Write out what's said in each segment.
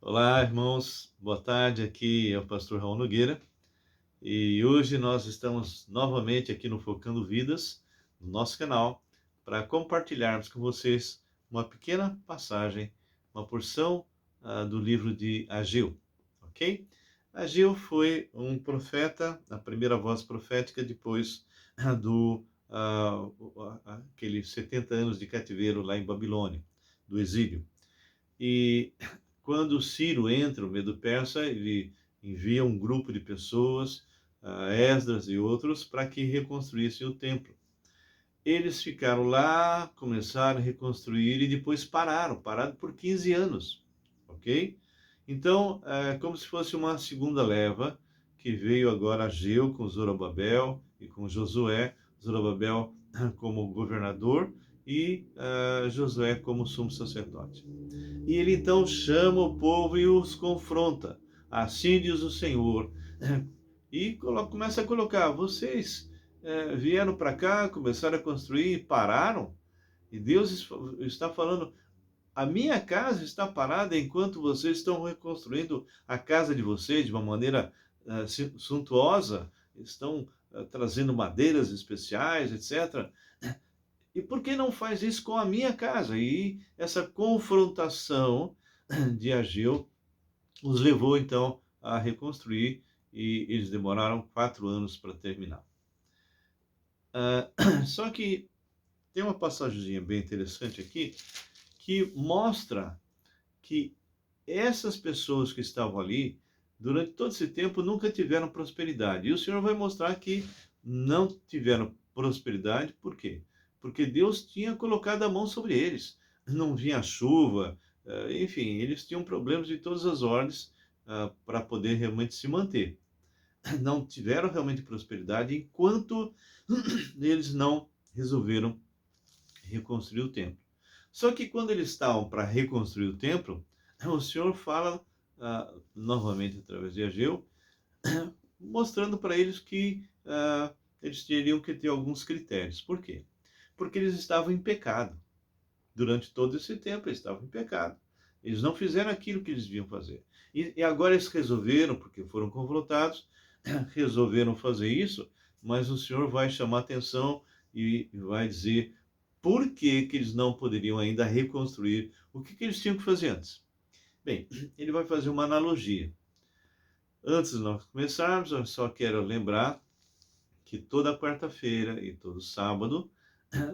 Olá, irmãos. Boa tarde. Aqui é o pastor Raul Nogueira e hoje nós estamos novamente aqui no Focando Vidas, no nosso canal, para compartilharmos com vocês uma pequena passagem, uma porção do livro de Ageu, ok? Ageu foi um profeta, a primeira voz profética depois do aqueles 70 anos de cativeiro lá em Babilônia, do exílio. E quando Ciro entra, o Medo-Persa, ele envia um grupo de pessoas, Esdras e outros, para que reconstruíssem o templo. Eles ficaram lá, começaram a reconstruir e depois pararam por 15 anos, ok? Então, é como se fosse uma segunda leva, que veio agora Ageu com Zorobabel e com Josué, Zorobabel como governador e Josué como sumo sacerdote. E ele então chama o povo e os confronta. Assim diz o Senhor. E começa a colocar: vocês vieram para cá, começaram a construir e pararam? E Deus está falando: a minha casa está parada enquanto vocês estão reconstruindo a casa de vocês de uma maneira suntuosa, estão trazendo madeiras especiais, etc. E por que não faz isso com a minha casa? E essa confrontação de Ageu os levou então a reconstruir e eles demoraram 4 anos para terminar. Só que tem uma passagemzinha bem interessante aqui que mostra que essas pessoas que estavam ali durante todo esse tempo nunca tiveram prosperidade. E o Senhor vai mostrar que não tiveram prosperidade, por quê? Porque Deus tinha colocado a mão sobre eles. Não vinha chuva, enfim, eles tinham problemas de todas as ordens para poder realmente se manter. Não tiveram realmente prosperidade enquanto eles não resolveram reconstruir o templo. Só que quando eles estavam para reconstruir o templo, o Senhor fala novamente através de Ageu, mostrando para eles que eles teriam que ter alguns critérios. Por quê? Porque eles estavam em pecado. Durante todo esse tempo eles estavam em pecado. Eles não fizeram aquilo que eles deviam fazer. E agora eles resolveram, porque foram confrontados, resolveram fazer isso, mas o Senhor vai chamar atenção e vai dizer por que que eles não poderiam ainda reconstruir, o que que eles tinham que fazer antes. Bem, ele vai fazer uma analogia. Antes de nós começarmos, eu só quero lembrar que toda quarta-feira e todo sábado,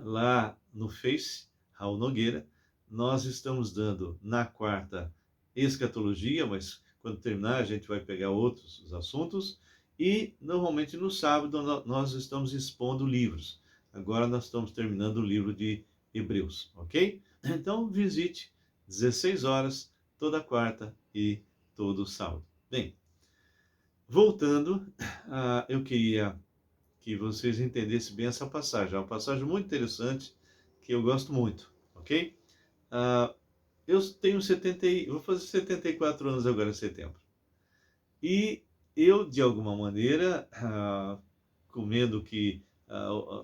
lá no Face, Raul Nogueira, nós estamos dando na quarta escatologia, mas quando terminar a gente vai pegar outros assuntos, e normalmente no sábado nós estamos expondo livros. Agora nós estamos terminando o livro de Hebreus, ok? Então visite 16 horas toda quarta e todo sábado. Bem, voltando, eu queria que vocês entendessem bem essa passagem. É uma passagem muito interessante que eu gosto muito, ok? Eu tenho vou fazer 74 anos agora em setembro. E eu, de alguma maneira, comendo o que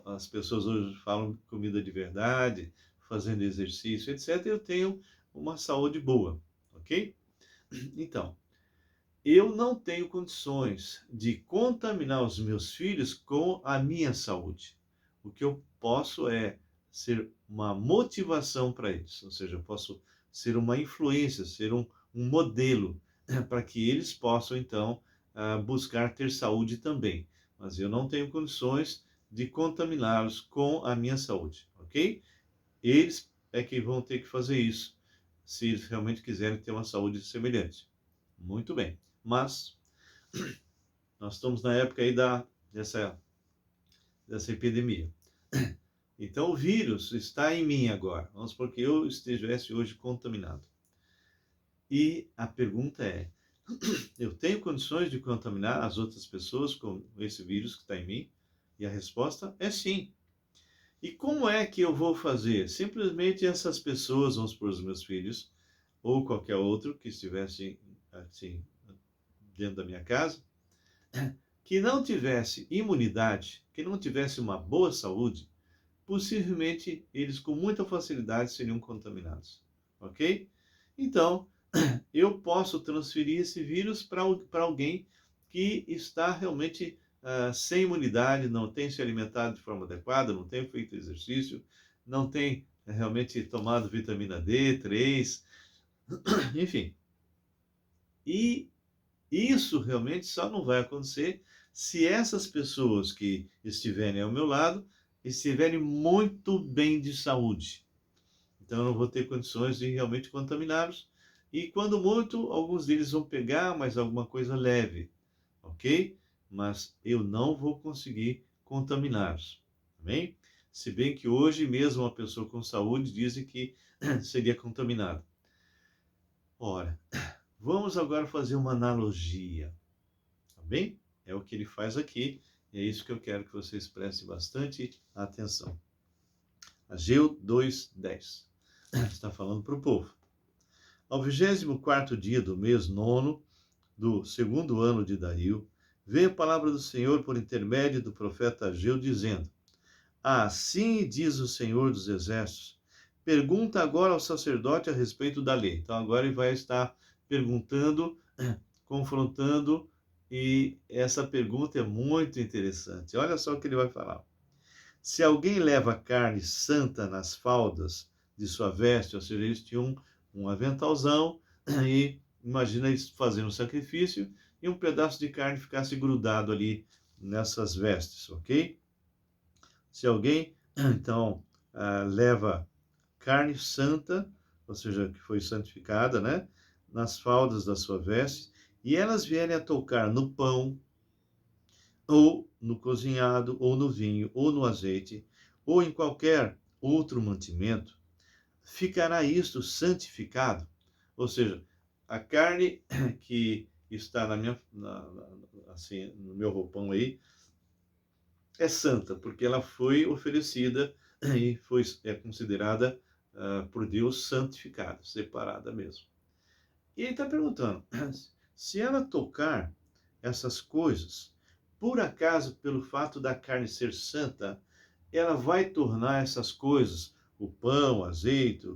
as pessoas hoje falam comida de verdade, fazendo exercício, etc., eu tenho uma saúde boa, ok? Então, eu não tenho condições de contaminar os meus filhos com a minha saúde. O que eu posso é ser uma motivação para eles, ou seja, eu posso ser uma influência, ser um modelo para que eles possam, então, buscar ter saúde também. Mas eu não tenho condições de contaminá-los com a minha saúde, ok? Eles é que vão ter que fazer isso, se eles realmente quiserem ter uma saúde semelhante. Muito bem. Mas nós estamos na época aí dessa epidemia. Então o vírus está em mim agora. Vamos supor que eu estivesse hoje contaminado. E a pergunta é: eu tenho condições de contaminar as outras pessoas com esse vírus que está em mim? E a resposta é sim. E como é que eu vou fazer? Simplesmente essas pessoas, vamos supor os meus filhos, ou qualquer outro que estivesse assim, dentro da minha casa, que não tivesse imunidade, que não tivesse uma boa saúde, possivelmente eles com muita facilidade seriam contaminados, ok? Então, eu posso transferir esse vírus para alguém que está realmente sem imunidade, não tem se alimentado de forma adequada, não tem feito exercício, não tem realmente tomado vitamina D3, enfim. E isso realmente só não vai acontecer se essas pessoas que estiverem ao meu lado estiverem muito bem de saúde. Então, eu não vou ter condições de realmente contaminá-los. E, quando muito, alguns deles vão pegar, mas alguma coisa leve, ok? Mas eu não vou conseguir contaminá-los, amém? Se bem que hoje mesmo uma pessoa com saúde dizem que seria contaminada. Ora, vamos agora fazer uma analogia, tá bem? É o que ele faz aqui, e é isso que eu quero que vocês prestem bastante atenção. Ageu 2:10. Está falando para o povo. Ao 24º dia do mês nono, do segundo ano de Dario, veio a palavra do Senhor por intermédio do profeta Ageu, dizendo: Assim diz o Senhor dos Exércitos, pergunta agora ao sacerdote a respeito da lei. Então agora ele vai estar perguntando, confrontando, e essa pergunta é muito interessante. Olha só o que ele vai falar. Se alguém leva carne santa nas faldas de sua veste, ou seja, eles tinham um aventalzão, e imagina eles fazendo um sacrifício e um pedaço de carne ficasse grudado ali nessas vestes, ok? Se alguém, então, leva carne santa, ou seja, que foi santificada, né, nas faldas da sua veste, e elas vierem a tocar no pão, ou no cozinhado, ou no vinho, ou no azeite, ou em qualquer outro mantimento, ficará isto santificado. Ou seja, a carne que está assim, no meu roupão aí, é santa, porque ela foi oferecida e é considerada por Deus santificada, separada mesmo. E ele está perguntando, se ela tocar essas coisas, por acaso, pelo fato da carne ser santa, ela vai tornar essas coisas, o pão, o azeite,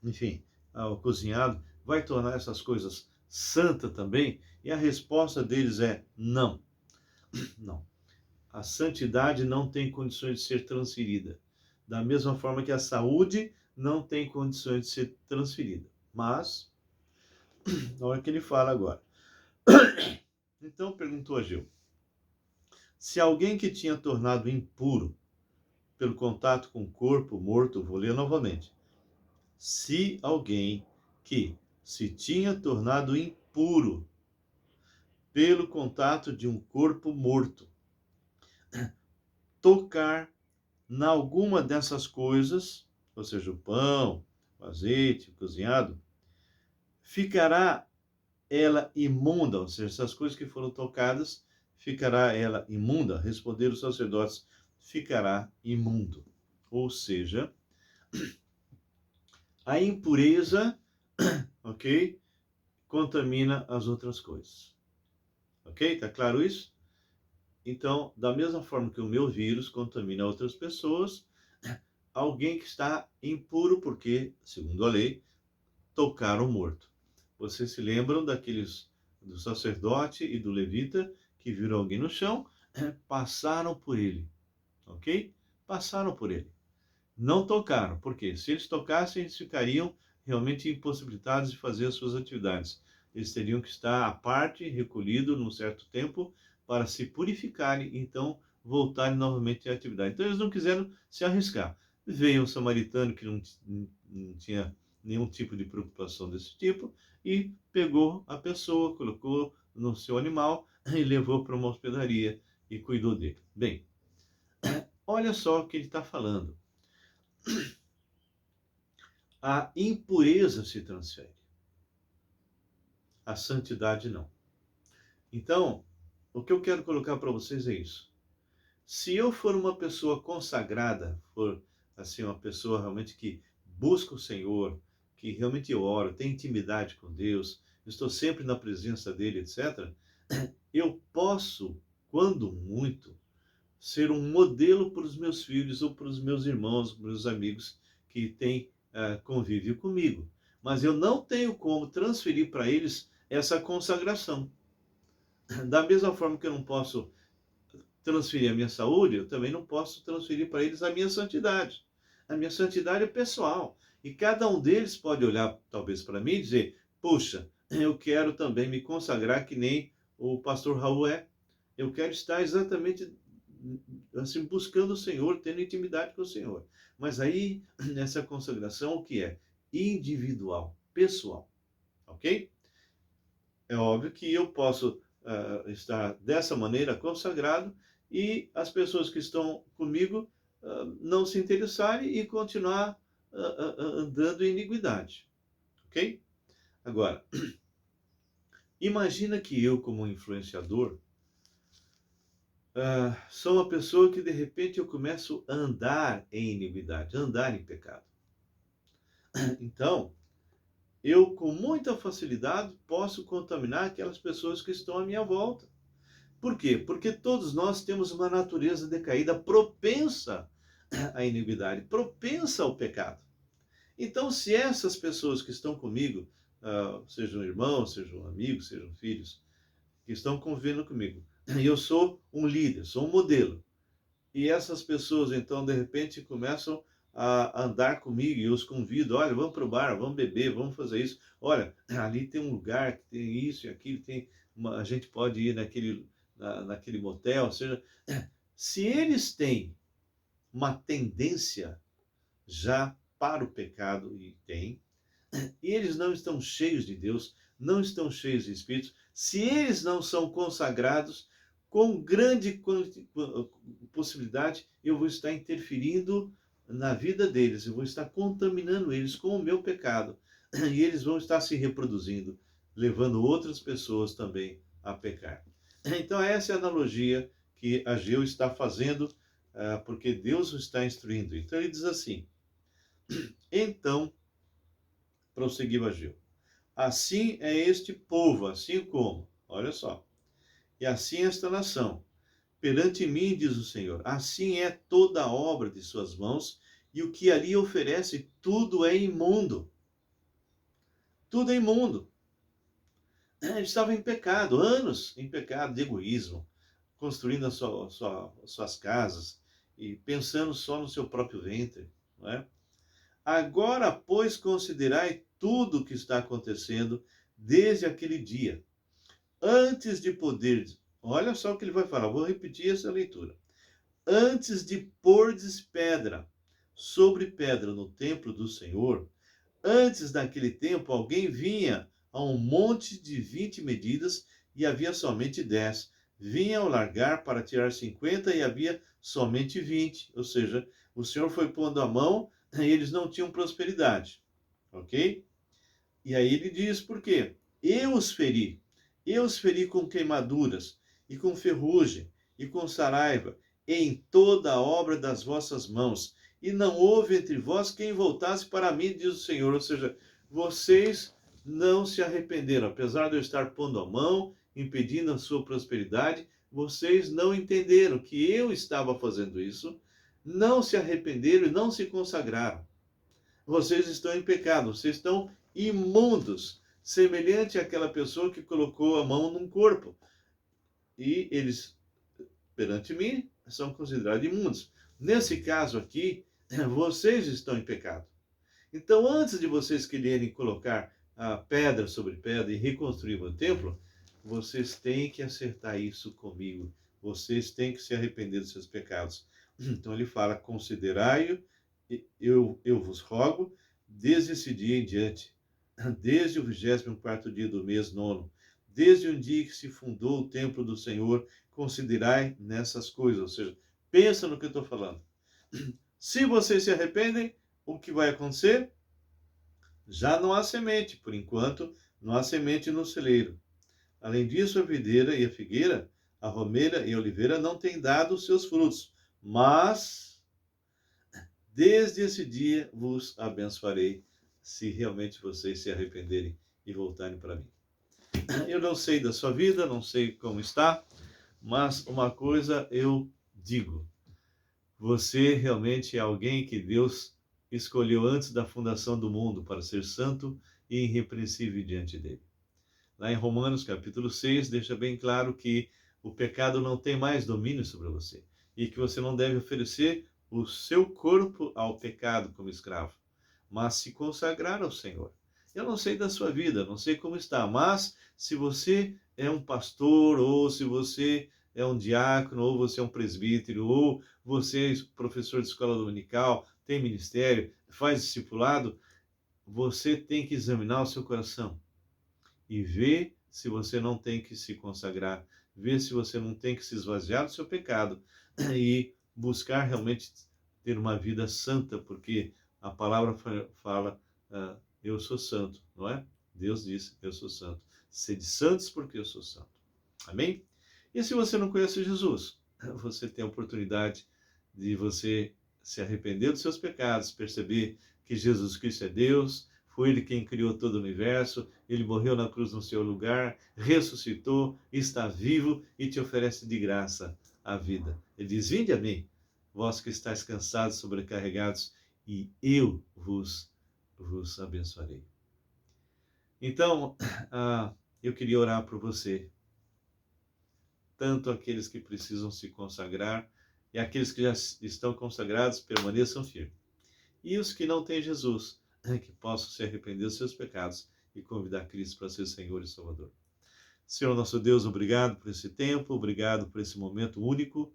enfim, o cozinhado, vai tornar essas coisas santa também? E a resposta deles é não. Não. A santidade não tem condições de ser transferida. Da mesma forma que a saúde não tem condições de ser transferida. Mas, olha o que ele fala agora. Então perguntou a Ageu: se alguém que tinha tornado impuro pelo contato com o corpo morto, vou ler novamente. Se alguém que se tinha tornado impuro pelo contato de um corpo morto, tocar em alguma dessas coisas, ou seja, o pão, o azeite, o cozinhado, ficará ela imunda, ou seja, essas coisas que foram tocadas, ficará ela imunda? Responderam os sacerdotes, ficará imundo. Ou seja, a impureza, ok, contamina as outras coisas. Ok? Tá claro isso? Então, da mesma forma que o meu vírus contamina outras pessoas, alguém que está impuro porque, segundo a lei, tocaram morto. Vocês se lembram do sacerdote e do levita que viram alguém no chão, passaram por ele, ok? Passaram por ele. Não tocaram, porque se eles tocassem, eles ficariam realmente impossibilitados de fazer as suas atividades. Eles teriam que estar à parte, recolhido num certo tempo, para se purificarem e então voltarem novamente à atividade. Então eles não quiseram se arriscar. Veio um samaritano que não tinha nenhum tipo de preocupação desse tipo e pegou a pessoa, colocou no seu animal e levou para uma hospedaria e cuidou dele. Bem, olha só o que ele está falando. A impureza se transfere, a santidade não. Então, o que eu quero colocar para vocês é isso. Se eu for uma pessoa consagrada, for assim uma pessoa realmente que busca o Senhor, que realmente ora, tem intimidade com Deus, estou sempre na presença dele, etc., eu posso, quando muito, ser um modelo para os meus filhos ou para os meus irmãos, para os meus amigos que têm convívio comigo. mas eu não tenho como transferir para eles essa consagração. Da mesma forma que eu não posso transferir a minha saúde, eu também não posso transferir para eles a minha santidade. A minha santidade é pessoal. E cada um deles pode olhar, talvez, para mim e dizer: puxa, eu quero também me consagrar que nem o pastor Raul é. Eu quero estar exatamente assim, buscando o Senhor, tendo intimidade com o Senhor. Mas aí, nessa consagração, o que é? Individual, pessoal. Ok? É óbvio que eu posso estar dessa maneira consagrado e as pessoas que estão comigo não se interessarem e continuar andando em iniquidade. Ok? Agora, imagina que eu, como influenciador, sou uma pessoa que de repente eu começo a andar em iniquidade, andar em pecado. Então, eu com muita facilidade posso contaminar aquelas pessoas que estão à minha volta. Por quê? Porque todos nós temos uma natureza decaída propensa à iniquidade, propensa ao pecado. Então, se essas pessoas que estão comigo, sejam irmãos, sejam amigos, sejam filhos, que estão convivendo comigo, eu sou um líder, sou um modelo, e essas pessoas, então, de repente, começam a andar comigo e eu os convido: olha, vamos para o bar, vamos beber, vamos fazer isso. Olha, ali tem um lugar que tem isso e aquilo, a gente pode ir naquele motel. Ou seja, se eles têm uma tendência já para o pecado, e e eles não estão cheios de Deus, não estão cheios de Espírito, se eles não são consagrados, com grande possibilidade eu vou estar interferindo na vida deles, eu vou estar contaminando eles com o meu pecado, e eles vão estar se reproduzindo, levando outras pessoas também a pecar. Então essa é a analogia que Ageu está fazendo, porque Deus o está instruindo. Então ele diz assim: então, prosseguiu Ageu, assim é este povo, assim como, olha só, e assim esta nação, perante mim, diz o Senhor, assim é toda a obra de suas mãos, e o que ali oferece, tudo é imundo. Tudo é imundo. Ele estava em pecado, anos em pecado de egoísmo, construindo suas casas e pensando só no seu próprio ventre, não é? Agora, pois, considerai tudo o que está acontecendo desde aquele dia, antes de poder. Olha só o que ele vai falar, vou repetir essa leitura. Antes de pordes pedra sobre pedra no templo do Senhor, antes daquele tempo, alguém vinha a um monte de 20 medidas e havia somente 10. Vinha ao largar para tirar 50 e havia somente 20. Ou seja, o Senhor foi pondo a mão e eles não tinham prosperidade. Ok? E aí ele diz por quê? Eu os feri com queimaduras, e com ferrugem, e com saraiva, em toda a obra das vossas mãos. E não houve entre vós quem voltasse para mim, diz o Senhor. Ou seja, vocês não se arrependeram. Apesar de eu estar pondo a mão, impedindo a sua prosperidade, vocês não entenderam que eu estava fazendo isso, não se arrependeram e não se consagraram. Vocês estão em pecado, vocês estão imundos, semelhante àquela pessoa que colocou a mão num corpo. E eles, perante mim, são considerados imundos. Nesse caso aqui, vocês estão em pecado. Então, antes de vocês quererem colocar a pedra sobre pedra e reconstruir o templo, vocês têm que acertar isso comigo. Vocês têm que se arrepender dos seus pecados. Então ele fala: considerai-o, eu vos rogo, desde esse dia em diante, desde o 24º dia do mês nono, desde o dia que se fundou o templo do Senhor, considerai nessas coisas. Ou seja, pensa no que eu estou falando. Se vocês se arrependem, o que vai acontecer? Já não há semente, por enquanto, não há semente no celeiro. Além disso, a videira e a figueira, a romeira e a oliveira não têm dado os seus frutos, mas desde esse dia vos abençoarei, se realmente vocês se arrependerem e voltarem para mim. Eu não sei da sua vida, não sei como está, mas uma coisa eu digo: você realmente é alguém que Deus escolheu antes da fundação do mundo para ser santo e irrepreensível diante dele. Lá em Romanos capítulo 6, deixa bem claro que o pecado não tem mais domínio sobre você e que você não deve oferecer o seu corpo ao pecado como escravo, mas se consagrar ao Senhor. Eu não sei da sua vida, não sei como está, mas se você é um pastor, ou se você é um diácono, ou você é um presbítero, ou você é professor de escola dominical, tem ministério, faz discipulado, você tem que examinar o seu coração e ver se você não tem que se consagrar, ver se você não tem que se esvaziar do seu pecado e buscar realmente ter uma vida santa, porque a palavra fala, eu sou santo, não é? Deus disse, eu sou santo. Sede santos porque eu sou santo. Amém? E se você não conhece Jesus, você tem a oportunidade de você se arrepender dos seus pecados, perceber que Jesus Cristo é Deus, foi Ele quem criou todo o universo, Ele morreu na cruz no seu lugar, ressuscitou, está vivo e te oferece de graça a vida. Ele diz, vinde a mim, vós que estáis cansados, sobrecarregados, e eu vos abençoarei. Então, eu queria orar por você, tanto aqueles que precisam se consagrar e aqueles que já estão consagrados permaneçam firmes. E os que não têm Jesus, que possam se arrepender dos seus pecados e convidar Cristo para ser Senhor e Salvador. Senhor nosso Deus, obrigado por esse tempo, obrigado por esse momento único,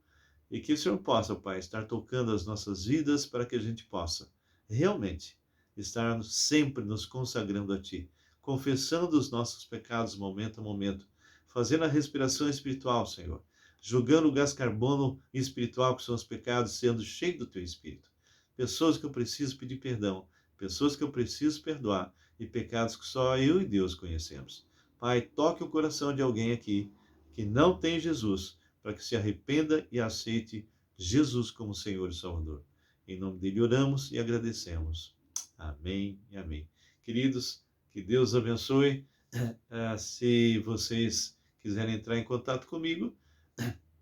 e que o Senhor possa, Pai, estar tocando as nossas vidas para que a gente possa realmente estar sempre nos consagrando a Ti, confessando os nossos pecados momento a momento, fazendo a respiração espiritual, Senhor, jogando o gás carbono espiritual, que são os pecados, sendo cheio do Teu Espírito. Pessoas que eu preciso pedir perdão, pessoas que eu preciso perdoar, e pecados que só eu e Deus conhecemos. Pai, toque o coração de alguém aqui que não tem Jesus, para que se arrependa e aceite Jesus como Senhor e Salvador. Em nome dele oramos e agradecemos. Amém e amém. Queridos, que Deus abençoe. Se vocês quiserem entrar em contato comigo,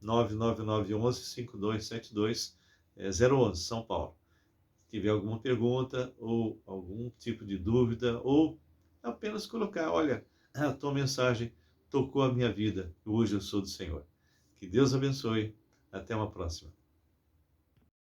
99911-5272, 011, São Paulo. Se tiver alguma pergunta ou algum tipo de dúvida, ou apenas colocar, olha, a tua mensagem tocou a minha vida, hoje eu sou do Senhor. Que Deus abençoe. Até uma próxima.